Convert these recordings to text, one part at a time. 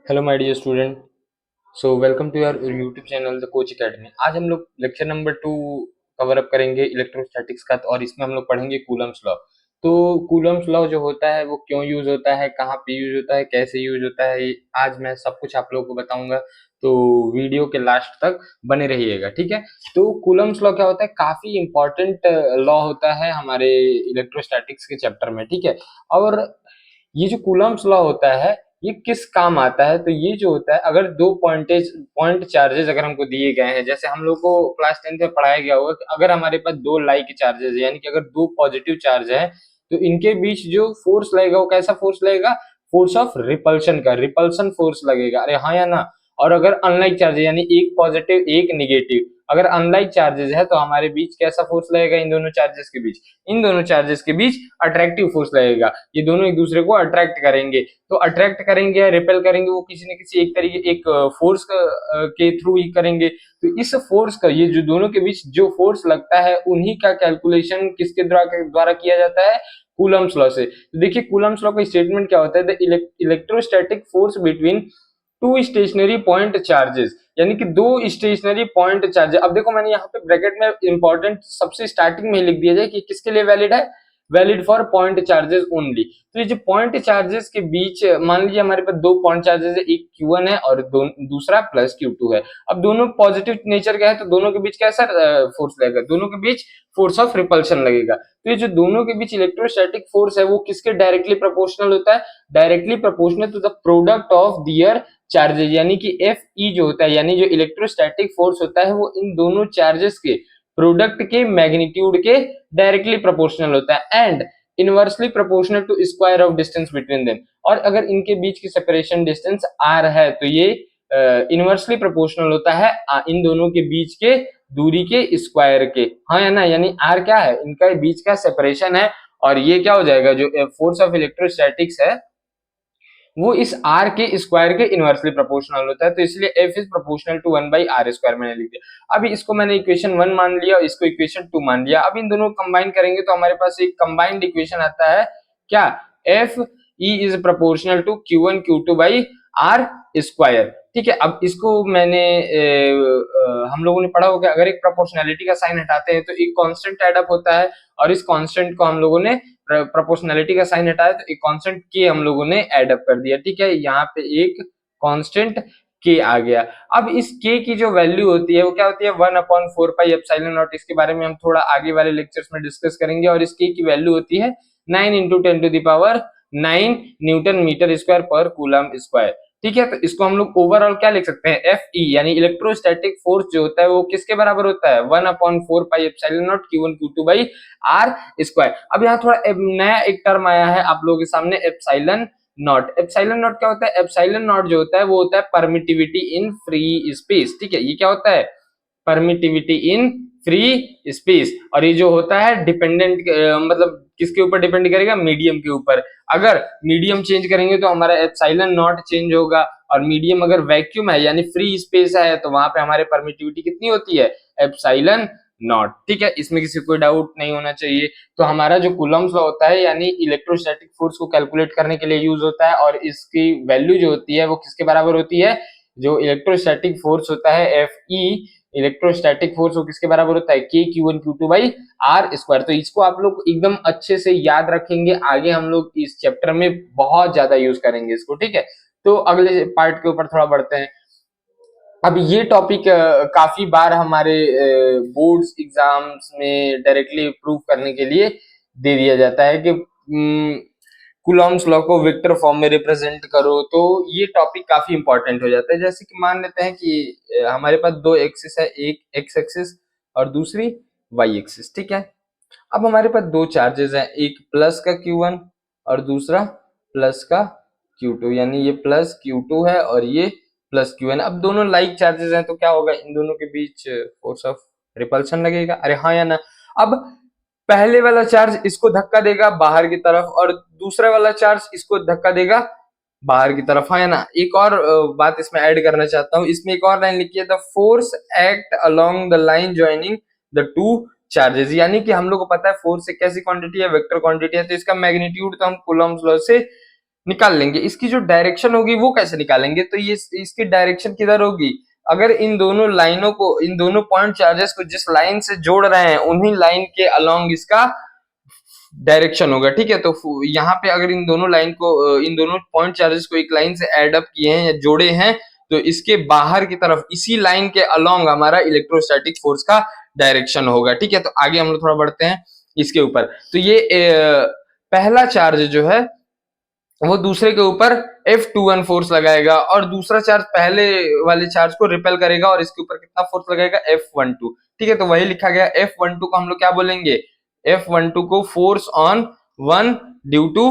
Hello my dear student. So welcome to your YouTube channel the coach academy. आज हम लोग lecture number 2 cover up करेंगे electrostatics का, और इसमें हम लोग पढ़ेंगे कूलम्स लॉ। तो कूलम्स लॉ जो होता है वो क्यों यूज होता है, कहाँ पे यूज होता है, कैसे यूज होता है, ये आज मैं सब कुछ आप लोगों को बताऊंगा। तो वीडियो के लास्ट तक बने रहिएगा, ठीक है। तो कूलम्स लॉ क्या होता है, काफी इंपॉर्टेंट लॉ होता है हमारे इलेक्ट्रोस्टैटिक्स के चैप्टर में, ठीक है। और ये जो कूलम्स लॉ होता है ये किस काम आता है, तो ये जो होता है, अगर दो पॉइंट चार्जेस अगर हमको दिए गए हैं, जैसे हम लोग को क्लास 10 में पढ़ाया गया होगा कि अगर हमारे पास दो लाइक चार्जेस है, यानी कि अगर दो पॉजिटिव चार्ज है, तो इनके बीच जो फोर्स लगेगा वो कैसा फोर्स लगेगा, फोर्स ऑफ रिपल्शन का, रिपल्शन फोर्स लगेगा। अरे हाँ या ना। और अगर अनलाइक चार्ज है, यानी एक पॉजिटिव एक निगेटिव, अगर अनलाइक चार्जेस है तो हमारे बीच कैसा फोर्स लगेगा, इन दोनों चार्जेस के बीच, इन दोनों चार्जेस के बीच अट्रैक्टिव फोर्स लगेगा। ये दोनों एक दूसरे को अट्रैक्ट करेंगे। तो अट्रैक्ट करेंगे या रिपेल करेंगे, वो किसी न किसी एक तरीके एक फोर्स के थ्रू ही करेंगे। तो इस फोर्स का, ये जो दोनों के बीच जो फोर्स लगता है, उन्हीं का कैलकुलेशन किसके द्वारा किया जाता है, कूलम्स लॉ से। तो देखिए कूलम्स लॉ का स्टेटमेंट क्या होता है, the electrostatic force between two stationary point charges, यानी कि दो स्टेशनरी पॉइंट चार्जेस। अब देखो मैंने यहाँ पे ब्रैकेट में इंपॉर्टेंट सबसे स्टार्टिंग में ही लिख दिया जाए कि किसके लिए वैलिड है, valid for point charges only. तो ये जो पॉइंट चार्जेस के बीच, मान लीजिए हमारे पास दो पॉइंट चार्जेस है, एक Q1 है और दूसरा प्लस Q2 है। अब दोनों पॉजिटिव नेचर का है, तो दोनों के बीच कैसा फोर्स लगेगा, दोनों के बीच फोर्स ऑफ रिपल्शन लगेगा। तो ये जो दोनों के बीच इलेक्ट्रोस्टैटिक फोर्स है वो किसके डायरेक्टली प्रोपोर्शनल होता है, directly proportional to the product of their charges, यानी कि एफ ई जो होता है, यानी जो इलेक्ट्रोस्टैटिक फोर्स होता है वो इन दोनों चार्जेस के प्रोडक्ट के मैग्नीट्यूड के डायरेक्टली प्रोपोर्शनल होता है, and inversely proportional to square of distance between them. और अगर इनके बीच की सेपरेशन डिस्टेंस आर है तो ये इनवर्सली प्रोपोर्शनल होता है इन दोनों के बीच के दूरी के स्क्वायर के। हाँ या ना, यानी आर क्या है, इनका बीच का सेपरेशन है, और ये क्या हो जाएगा, जो फोर्स ऑफ इलेक्ट्रोस्टैटिक्स है वो इस आर के स्क्वायर के इनवर्सली प्रोपोर्शनल होता है। तो इसलिए F is proportional to 1/r square मैंने लिख दिया। अभी इसको मैंने इक्वेशन 1 मान लिया और इसको इक्वेशन 2 मान लिया। अब इन दोनों को कंबाइन करेंगे तो हमारे पास एक कंबाइंड इक्वेशन आता है, क्या, F E is proportional to Q1 Q2/r square. ठीक है। अब इसको मैंने हम लोगों ने पढ़ा होगा, अगर एक प्रोपोर्शनैलिटी का साइन हटाते हैं तो एक कांस्टेंट ऐड अप होता है, और इस कांस्टेंट को हम लोगों ने प्रोपोर्शनैलिटी का साइन हटाया तो एक कांस्टेंट के हम लोगों ने ऐड अप कर दिया। ठीक है, यहाँ पे एक कांस्टेंट के आ गया। अब इस के की जो वैल्यू होती है वो क्या होती है, 1/4πε0। इसके बारे में हम थोड़ा आगे वाले लेक्चर्स में डिस्कस करेंगे। और इस के की वैल्यू होती है 9 × 10⁹ न्यूटन मीटर स्क्वायर पर कूलम स्क्वायर। ठीक है, तो इसको हम लोग ओवरऑल क्या लिख सकते हैं, एफ ई, यानी इलेक्ट्रोस्टैटिक फोर्स जो होता है वो किसके बराबर होता है, 1/4πε0 Q1 Q2/r स्क्वायर। अब यहाँ थोड़ा नया एक टर्म आया है आप लोगों के सामने, एप्सिलॉन नॉट। एप्सिलॉन नॉट क्या होता है, एप्सिलॉन नॉट जो होता है वो होता है परमिटिविटी इन फ्री स्पेस। ठीक है, ये क्या होता है, परमिटिविटी इन फ्री स्पेस। और ये जो होता है डिपेंडेंट, मतलब किसके ऊपर डिपेंड करेगा, मीडियम के ऊपर। अगर मीडियम चेंज करेंगे तो हमारा एप्सिलॉन नॉट चेंज होगा, और मीडियम अगर वैक्यूम है यानी फ्री स्पेस है तो वहां पे हमारे परमिटिविटी कितनी होती है, एप्सिलॉन नॉट। ठीक है, इसमें किसी को कोई डाउट नहीं होना चाहिए। तो हमारा जो कूलम्स लॉ होता है, यानी इलेक्ट्रोस्टैटिक फोर्स को कैलकुलेट करने के लिए यूज होता है, और इसकी वैल्यू जो होती है वो किसके बराबर होती है, जो इलेक्ट्रोस्टैटिक फोर्स होता है एफ ई, इलेक्ट्रोस्टैटिक फोर्स वो किसके बराबर होता है, के Q1 Q2/r स्क्वायर। तो इसको आप लोग एकदम अच्छे से याद रखेंगे, आगे हम लोग इस चैप्टर में बहुत ज्यादा यूज करेंगे इसको। ठीक है, तो अगले पार्ट के ऊपर थोड़ा बढ़ते हैं। अब ये टॉपिक काफी बार हमारे बोर्ड्स एग्जाम्स में डायरेक्टली प्रूव करने के लिए दे दिया जाता है कि कूलॉम्स लॉ को वेक्टर फॉर्म में रिप्रेजेंट करो। तो ये टॉपिक काफी इंपॉर्टेंट हो जाता है। जैसे कि मान लेते हैं कि हमारे पास दो एक्सिस है, एक एक्स एक्सिस और दूसरी वाई एक्सिस। ठीक है, अब हमारे पास दो चार्जेस हैं, एक प्लस का Q1 और दूसरा प्लस का Q2, यानी ये प्लस Q2 है और ये प्लस Q1। अब दोनों लाइक चार्जेस हैं तो क्या होगा, इन दोनों के बीच फोर्स ऑफ रिपल्शन लगेगा। अरे हाँ या ना। अब पहले वाला चार्ज इसको धक्का देगा बाहर की तरफ, और दूसरा वाला चार्ज इसको धक्का देगा बाहर की तरफ। हाँ या ना। एक और बात इसमें ऐड करना चाहता हूँ, इसमें एक और लाइन लिखी है, the force act along the line joining the two charges, यानी कि हम लोग को पता है फोर्स एक कैसी क्वांटिटी है, वेक्टर क्वांटिटी है, तो इसका मैग्नीट्यूड तो हम कूलम्स लॉ से निकाल लेंगे। इसकी जो डायरेक्शन होगी वो कैसे निकालेंगे, तो ये इसकी डायरेक्शन किधर होगी, अगर इन दोनों लाइनों को, इन दोनों पॉइंट चार्जेस को जिस लाइन से जोड़ रहे हैं उन्हीं लाइन के अलोंग इसका डायरेक्शन होगा, ठीक है। तो यहाँ पे अगर इन दोनों लाइन को, इन दोनों पॉइंट चार्जेस को एक लाइन से एड अप किए हैं या जोड़े हैं, तो इसके बाहर की तरफ इसी लाइन के अलोंग हमारा इलेक्ट्रोस्टैटिक फोर्स का डायरेक्शन होगा, ठीक है। तो आगे हम लोग थोड़ा बढ़ते हैं इसके ऊपर। तो ये पहला चार्ज जो है वो दूसरे के ऊपर F21 फोर्स लगाएगा और दूसरा चार्ज पहले वाले चार्ज को रिपेल करेगा और इसके ऊपर कितना फोर्स लगाएगा, F12, ठीक है। तो वही लिखा गया, F12 को हम लोग क्या बोलेंगे, F12 को force on one due to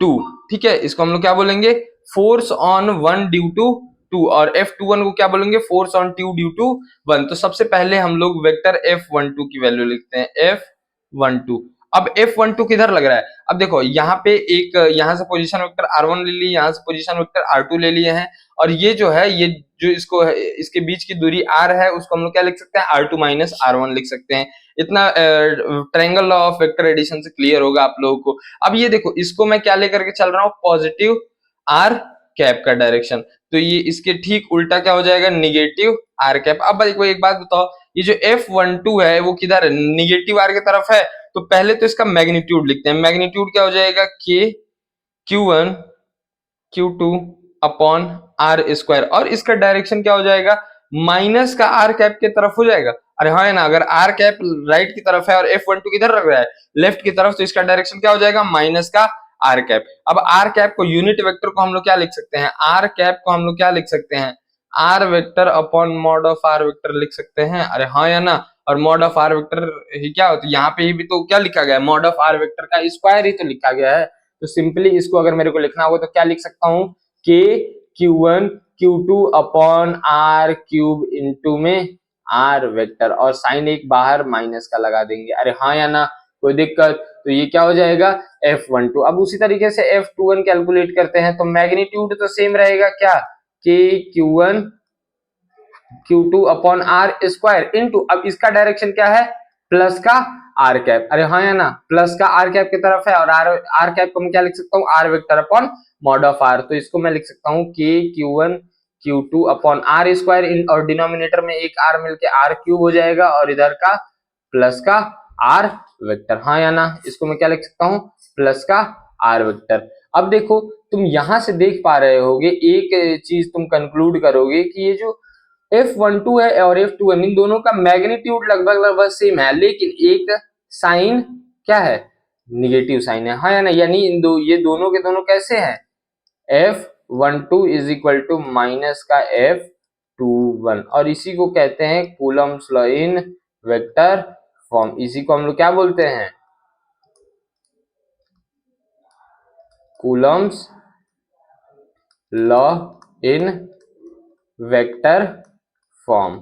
two, ठीक है। इसको हम लोग क्या बोलेंगे, force on one due to two, और F21 को क्या बोलेंगे, force on two due to one. तो सबसे पहले हम लोग वेक्टर F12 की वैल्यू लिखते हैं, F12। अब F12 किधर लग रहा है, अब देखो यहाँ पे एक, यहाँ से पोजीशन वेक्टर R1 ले ली, यहाँ से पोजीशन वेक्टर R2 ले लिए हैं, और ये जो है, ये जो इसको इसके बीच की दूरी R है उसको हम लोग क्या लिख सकते हैं, R2 माइनस R1 लिख सकते हैं। इतना triangle law of vector addition से क्लियर होगा आप लोगों को। अब ये देखो, इसको मैं क्या लेकर के चल रहा हूँ, पॉजिटिव R कैप का डायरेक्शन, तो ये इसके ठीक उल्टा क्या हो जाएगा, निगेटिव R कैप। अब देखो एक बात बताओ, ये जो F12 है वो किधर है, निगेटिव R की तरफ है, तो पहले तो इसका मैग्नीट्यूड लिखते हैं। मैग्नीट्यूड क्या हो जाएगा, K Q1 Q2 upon R square, और इसका डायरेक्शन क्या हो जाएगा, माइनस का R कैप की तरफ हो जाएगा। अरे हाँ है ना, अगर R कैप राइट की तरफ है और F12 किधर लग रहा है, लेफ्ट की तरफ, तो इसका डायरेक्शन क्या हो जाएगा, माइनस का R कैप। अब R कैप को, यूनिट वेक्टर को हम लोग क्या लिख सकते हैं, R कैप को हम लोग क्या लिख सकते हैं, R vector upon mod of R vector लिख सकते हैं। अरे हाँ या ना, और मॉड ऑफ R वेक्टर ही क्या होता है, यहाँ पे भी तो क्या लिखा गया है, मॉड ऑफ R वेक्टर का स्क्वायर ही तो लिखा गया है। तो सिंपली इसको अगर मेरे को लिखना होगा तो क्या लिख सकता हूँ, K Q1 Q2 upon R cube into में R वेक्टर, और साइन एक बाहर माइनस का लगा देंगे। अरे हाँ या ना, कोई दिक्कत, तो ये क्या हो जाएगा, F12। अब उसी तरीके से F21 कैलकुलेट करते हैं, तो मैग्नीट्यूड तो सेम रहेगा क्या, K Q1 Q2 upon R square into, अब इसका डायरेक्शन क्या है, प्लस का R कैप। अरे हाँ या ना, प्लस का R कैप की तरफ है, और R कैप को मैं क्या लिख सकता हूँ, R vector upon mod of R। तो इसको मैं लिख सकता हूँ K Q1 Q2 upon R square, और डिनोमिनेटर में एक R मिलके R क्यूब हो जाएगा, और इधर का प्लस का R वेक्टर। हाँ या ना, इसको मैं क्या लिख सकता हूँ, प्लस का R वेक्टर। अब देखो, तुम यहां से देख पा रहे होगे, एक चीज तुम कंक्लूड करोगे कि ये जो F12 है और F21, इन दोनों का मैग्नीट्यूड लगभग लगभग सेम है, लेकिन एक साइन क्या है, निगेटिव साइन है। हाँ या ना, यानी ये दोनों के दोनों कैसे हैं, F12 is equal to minus का F21, और इसी को कहते हैं Coulomb's law in vector form. इसी को हम लोग क्या बोलते हैं, Coulomb's law in vector form,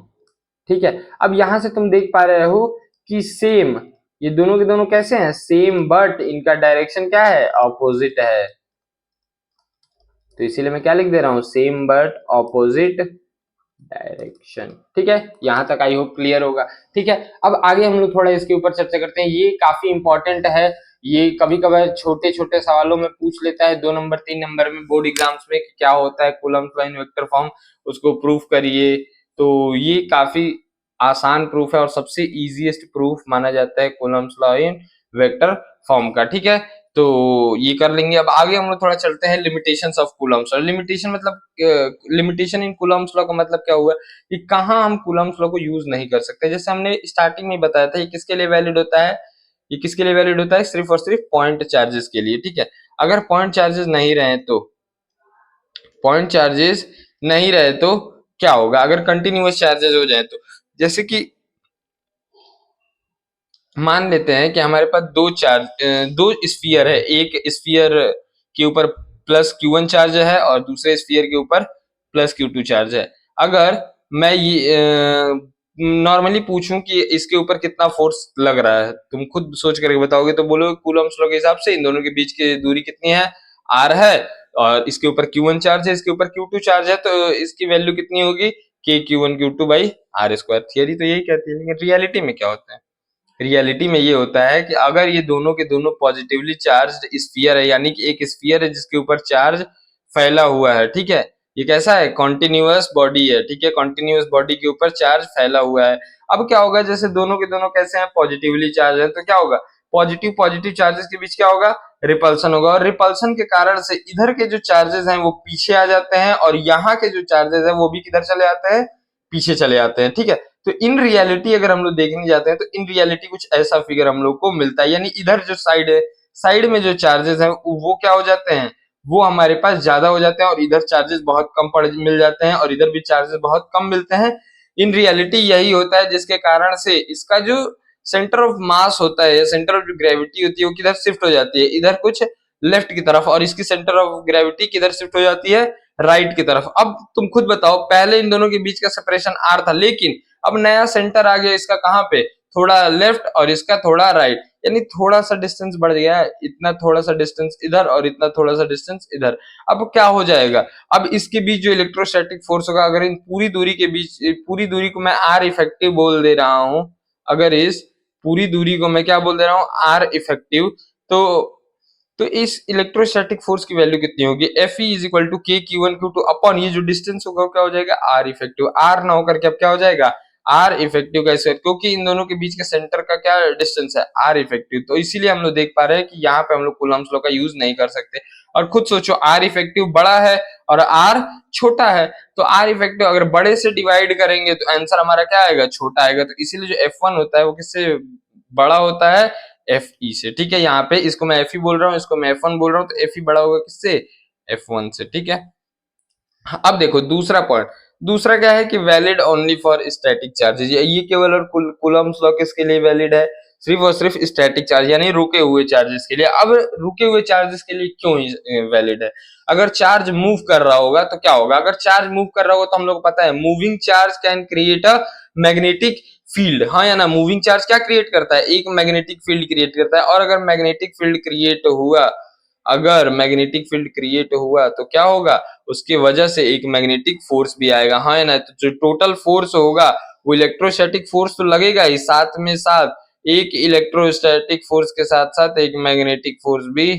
ठीक है। अब यहां से तुम देख पा रहे हो कि सेम, ये दोनों के दोनों कैसे हैं, सेम, बट इनका डायरेक्शन क्या है, ऑपोजिट है। तो इसीलिए मैं क्या लिख दे रहा हूं, सेम बट ऑपोजिट डायरेक्शन, ठीक है। यहां तक आई होप क्लियर होगा, ठीक है। अब आगे हम लोग थोड़ा इसके ऊपर चर्चा करते हैं, ये काफी इंपॉर्टेंट है, ये कभी कभार छोटे छोटे सवालों में पूछ लेता है, 2 नंबर 3 नंबर में बोर्ड एग्जाम्स में, कि क्या होता है Coulomb's law in vector form, उसको प्रूफ करिए। तो ये काफी आसान प्रूफ है और सबसे इजीएस्ट प्रूफ माना जाता है Coulomb's law in vector form का, ठीक है। तो ये कर लेंगे। अब आगे हम लोग थोड़ा चलते हैं limitations of Coulomb's law. Limitation मतलब, लिमिटेशन इन कूलम्स लॉ का मतलब क्या हुआ कि कहाँ हम कूलम्स लॉ को यूज नहीं कर सकते। जैसे हमने स्टार्टिंग में बताया था, ये किसके लिए वैलिड होता है, ये किसके लिए वैलिड होता है, सिर्फ और सिर्फ पॉइंट चार्जेस के लिए, ठीक है। अगर पॉइंट चार्जेस नहीं रहे तो, पॉइंट चार्जेस नहीं रहे तो क्या होगा, अगर कंटिन्यूअस चार्जेस हो जाए तो, जैसे कि मान लेते हैं कि हमारे पास दो स्फीयर है, एक स्फीयर के ऊपर प्लस Q1 चार्ज है और दूसरे स्फीयर के ऊपर प्लस Q2 चार्ज है। अगर मैं ये नॉर्मली पूछूं कि इसके ऊपर कितना फोर्स लग रहा है, तुम खुद सोच करके बताओगे तो बोलोगे कूलम्स लॉ के हिसाब से इन दोनों के बीच की दूरी कितनी है, R है, और इसके ऊपर Q1 चार्ज है, इसके ऊपर Q2 चार्ज है, तो इसकी वैल्यू कितनी होगी, K Q1 Q2 by R square. Theory तो यही कहती है, लेकिन रियलिटी में क्या होता है, रियलिटी में ये होता है कि अगर ये दोनों के दोनों पॉजिटिवली चार्ज्ड स्फीयर है, यानी कि एक स्फीयर है जिसके ऊपर चार्ज फैला हुआ है, ठीक है, ये कैसा है, कॉन्टिन्यूअस बॉडी है, ठीक है, कॉन्टिन्यूअस बॉडी के ऊपर चार्ज फैला हुआ है। अब क्या होगा, जैसे दोनों के दोनों कैसे हैं, पॉजिटिवली चार्ज है, तो क्या होगा, पॉजिटिव पॉजिटिव चार्जेस के बीच क्या होगा, रिपल्सन होगा, और रिपल्सन के कारण से इधर के जो चार्जेस हैं वो पीछे आ जाते हैं, और यहाँ के जो चार्जेस हैं वो भी किधर चले जाते हैं, पीछे चले जाते हैं, ठीक है। तो इन रियलिटी अगर हम लोग देखने जाते हैं तो इन रियलिटी कुछ ऐसा फिगर हम लोग को मिलता है, यानी इधर जो साइड है, साइड में जो चार्जेस हैं वो क्या हो जाते हैं, वो हमारे पास ज्यादा हो जाते हैं, और इधर चार्जेस बहुत कम पड़ मिल जाते हैं, और इधर भी चार्जेस बहुत कम मिलते हैं। इन रियलिटी यही होता है जिसके कारण से इसका जो सेंटर ऑफ मास होता है, सेंटर ऑफ जो ग्रेविटी होती है वो किधर शिफ्ट हो जाती है, इधर कुछ लेफ्ट की तरफ, और इसकी सेंटर ऑफ ग्रेविटी किधर शिफ्ट हो जाती है, राइट की तरफ। अब तुम खुद बताओ, पहले इन दोनों के बीच का सेपरेशन आर था, लेकिन अब नया सेंटर आ गया इसका कहाँ पे, थोड़ा लेफ्ट और इसका थोड़ा राइट, यानी थोड़ा सा डिस्टेंस बढ़ गया है, इतना थोड़ा सा डिस्टेंस इधर और इतना थोड़ा सा डिस्टेंस इधर। अब क्या हो जाएगा, अब इसके बीच जो इलेक्ट्रोस्टैटिक फोर्स होगा, अगर इन पूरी दूरी के बीच, पूरी दूरी को मैं आर इफेक्टिव बोल दे रहा हूं, अगर इस पूरी दूरी को मैं क्या बोल दे रहा हूँ, आर इफेक्टिव, तो इस इलेक्ट्रोस्टैटिक फोर्स की वैल्यू कितनी होगी, F E is equal to K Q one Q two upon ये जो डिस्टेंस होगा वो क्या हो जाएगा, आर इफेक्टिव, आर ना होकर के अब क्या हो जाएगा, आर इफेक्टिव का स्क्वायर, क्योंकि इन दोनों के बीच के सेंटर का क्या डिस्टेंस है, आर इफेक्टिव। तो इसीलिए हम लोग देख पा रहे हैं कि यहाँ पे हम लोग कूलम्स लॉ का यूज नहीं कर सकते। और खुद सोचो, आर इफेक्टिव बड़ा है और आर छोटा है, तो आर इफेक्टिव अगर बड़े से डिवाइड करेंगे तो आंसर हमारा क्या आएगा, छोटा आएगा। तो इसीलिए जो एफ वन होता है वो किससे बड़ा होता है, एफ ई से, ठीक है। यहाँ पे इसको मैं एफ ई बोल रहा हूँ, इसको मैं एफ वन बोल रहा हूँ, तो एफ ई बड़ा होगा किससे, एफ वन से, ठीक है। अब देखो दूसरा पॉइंट, दूसरा क्या है कि valid only for static charges, ये केवल और कूलम्स लॉ किसके लिए वैलिड है, सिर्फ और सिर्फ स्टैटिक चार्ज यानी रुके हुए चार्जेस के लिए। अब रुके हुए चार्जेस के लिए क्यों वैलिड है, अगर चार्ज मूव कर रहा होगा तो क्या होगा, अगर चार्ज मूव कर रहा होगा तो हम लोग को पता है moving charge can create a magnetic field, हाँ या ना, मूविंग चार्ज क्या क्रिएट करता है, एक मैग्नेटिक फील्ड क्रिएट करता है, और अगर मैग्नेटिक फील्ड क्रिएट हुआ, अगर मैग्नेटिक फील्ड क्रिएट हुआ तो क्या होगा, उसकी वजह से एक मैग्नेटिक फोर्स भी आएगा, हाँ ना। तो जो टोटल फोर्स होगा वो इलेक्ट्रोस्टैटिक फोर्स तो लगेगा ही, साथ में साथ एक इलेक्ट्रोस्टैटिक फोर्स के साथ साथ एक मैग्नेटिक फोर्स भी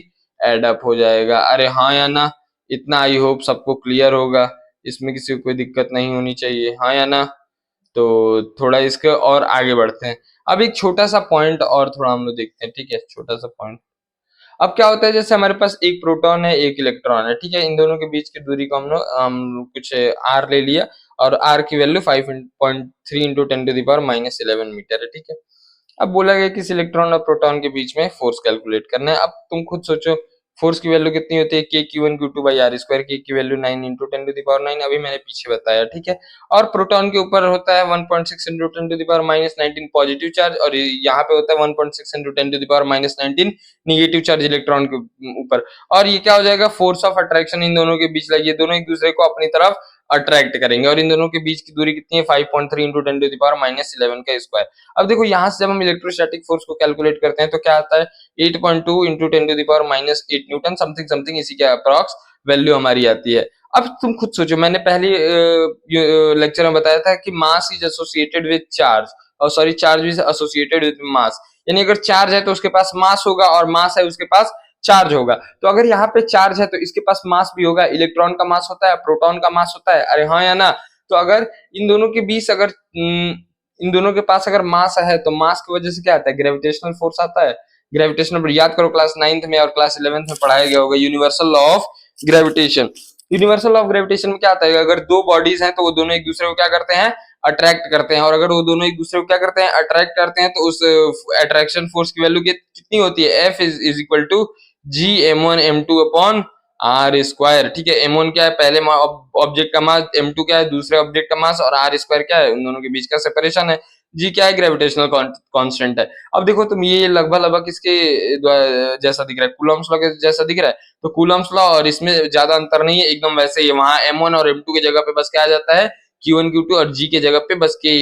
एड अप हो जाएगा। अरे हाँ या ना, इतना आई होप सबको क्लियर होगा, इसमें किसी को कोई दिक्कत नहीं होनी चाहिए, हाँ या ना। तो थोड़ा इसके और आगे बढ़ते हैं। अब एक छोटा सा पॉइंट और थोड़ा हम लोग देखते हैं, ठीक है, छोटा सा पॉइंट। अब क्या होता है, जैसे हमारे पास एक प्रोटॉन है एक इलेक्ट्रॉन है, ठीक है, इन दोनों के बीच की दूरी को हम कुछ आर ले लिया, और आर की वैल्यू 5.3 इंटू 10⁻⁻11 मीटर है, ठीक है। अब बोला गया कि इस इलेक्ट्रॉन और प्रोटॉन के बीच में फोर्स कैलकुलेट करना है। अब तुम खुद सोचो, फोर्स की वैल्यू कितनी होती है, k Q one Q two by r square, k की वैल्यू 9 इंटू 10⁻9, अभी मैंने पीछे बताया, ठीक है। और प्रोटॉन के ऊपर होता है 1.6 इंटू 10⁻⁻19 पॉजिटिव चार्ज, और यहाँ पे होता है 1.6 इंटू 10⁻⁻19 निगेटिव चार्ज इलेक्ट्रॉन के ऊपर। और ये क्या हो जाएगा, फोर्स ऑफ अट्रैक्शन इन दोनों के बीच लगी है, दोनों एक दूसरे को अपनी तरफ अट्रैक्ट करेंगे, और इन दोनों के बीच की दूरी कितनी है, 5.3 इंटू 10⁻11 का स्क्वायर। अब देखो यहाँ से जब हम इलेक्ट्रोस्टैटिक फोर्स को कैलकुलेट करते हैं तो क्या आता है, 8.2 इंटू 10⁻⁸ न्यूटन समथिंग समथिंग, इसी के अप्रॉक्स वैल्यू हमारी आती है। अब तुम खुद सोचो, मैंने पहले लेक्चर में बताया था कि mass is associated with charge, और sorry, charge is associated with mass, यानी अगर चार्ज है तो उसके पास मास होगा, और मास है उसके पास चार्ज होगा। तो अगर यहाँ पे चार्ज है तो इसके पास मास भी होगा, इलेक्ट्रॉन का मास होता है, प्रोटॉन का मास होता है, अरे हाँ या ना। तो अगर इन दोनों के बीच अगर इन दोनों के पास अगर मास है तो मास की वजह से क्या आता है, ग्रेविटेशनल फोर्स आता है। ग्रेविटेशनल याद करो, क्लास 9th में और क्लास 11th में पढ़ाया गया होगा, universal law of gravitation. Universal law of gravitation में क्या आता है, अगर दो बॉडीज हैं तो वो दोनों एक दूसरे को क्या करते हैं, अट्रैक्ट करते हैं, और अगर वो दोनों एक दूसरे को क्या करते हैं, अट्रैक्ट करते हैं, तो उस अट्रैक्शन फोर्स की वैल्यू कितनी होती है, F is equal to G m one m two upon r square, ठीक है। एम वन क्या है, पहले ऑब्जेक्ट का मास, एम टू क्या है, दूसरे ऑब्जेक्ट का मास, और आर स्क्वायर क्या है, उन दोनों के बीच का सेपरेशन है, जी क्या है, ग्रेविटेशनल कांस्टेंट है। अब देखो तुम, ये लगभग लगभग किसके जैसा दिख रहा है, कूलम्स लॉ के जैसा दिख रहा है, तो कूलम्स लॉ और इसमें ज्यादा अंतर नहीं है, एकदम वैसे ही है। वहां एम वन और एम टू की जगह पे बस क्या आ जाता है, Q1 Q2, और G के जगह पे बस के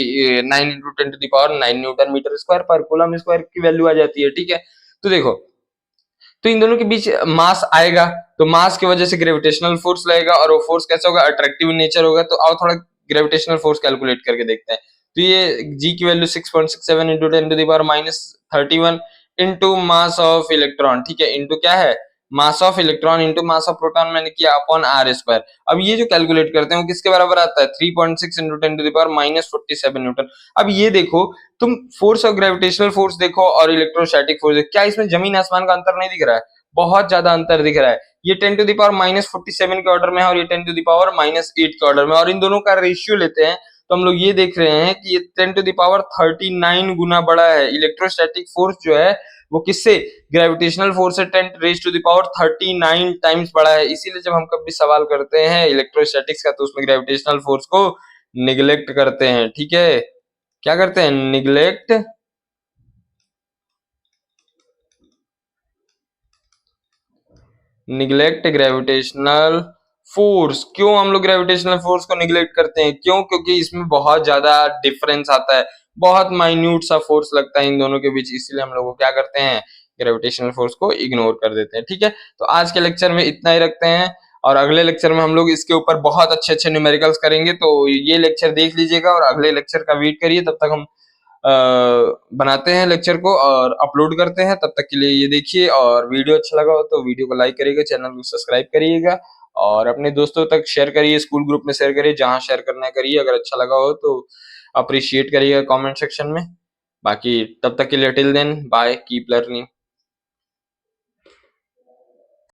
9 इंटू 10⁻9 न्यूटन मीटर स्क्वायर पर कूलम स्क्वायर की वैल्यू आ जाती है, ठीक है। तो देखो, तो इन दोनों के बीच मास आएगा, तो मास की वजह से ग्रेविटेशनल फोर्स लगेगा, और वो फोर्स कैसा होगा, अट्रैक्टिव नेचर होगा। तो आओ थोड़ा ग्रेविटेशनल फोर्स कैलकुलेट करके देखते हैं। तो ये जी की value 6.67 into 10⁻31 into mass of electron, ठीक है, इंटू क्या है, mass of electron into mass of proton मैंने किया अपॉन आर स्क्वायर। अब ये जो कैलकुलेट करते हैं वो किसके बराबर आता है, 3.6 इंटू 10⁻47 न्यूटन। अब ये देखो, तुम फोर्स और ग्रेविटेशनल फोर्स देखो और इलेक्ट्रोस्टैटिक फोर्स देखो, क्या इसमें जमीन आसमान का अंतर नहीं दिख रहा है, बहुत ज्यादा अंतर दिख रहा है। ये 10⁻47 के ऑर्डर में है और ये 10⁻8 के ऑर्डर में, और इन दोनों का रेशियो लेते हैं तो हम लोग ये देख रहे हैं कि ये 10⁻39 गुना बड़ा है। इलेक्ट्रोस्टैटिक फोर्स जो है वो किससे, ग्रेविटेशनल फोर्स से 10⁻39 टाइम्स बड़ा है। इसीलिए जब हम कभी सवाल करते हैं इलेक्ट्रोस्टैटिक्स का तो उसमें ग्रेविटेशनल फोर्स को निग्लेक्ट करते हैं, ठीक है, क्या करते हैं, निग्लेक्ट ग्रेविटेशनल फोर्स। क्यों हम लोग ग्रेविटेशनल फोर्स को निग्लेक्ट करते हैं, क्यों, क्योंकि इसमें बहुत ज्यादा डिफरेंस आता है, बहुत माइन्यूट सा फोर्स लगता है इन दोनों के बीच, इसलिए हम लोग क्या करते हैं, ग्रेविटेशनल फोर्स को इग्नोर कर देते हैं, ठीक है। तो आज के लेक्चर में इतना ही रखते हैं, और अगले लेक्चर में हम लोग इसके ऊपर बहुत अच्छे अच्छे न्यूमेरिकल्स करेंगे, तो ये लेक्चर देख लीजिएगा और अगले लेक्चर का वेट करिए। तब तक हम बनाते हैं लेक्चर को और अपलोड करते हैं, तब तक के लिए ये देखिए, और वीडियो अच्छा लगा हो तो वीडियो को लाइक करिएगा, चैनल को सब्सक्राइब करिएगा और अपने दोस्तों तक शेयर करिए, स्कूल ग्रुप में शेयर करिए, जहां शेयर करना है करिए। अगर अच्छा लगा हो तो अप्रिशिएट करिएगा कमेंट सेक्शन में। बाकी तब तक के लिए till then bye, keep learning.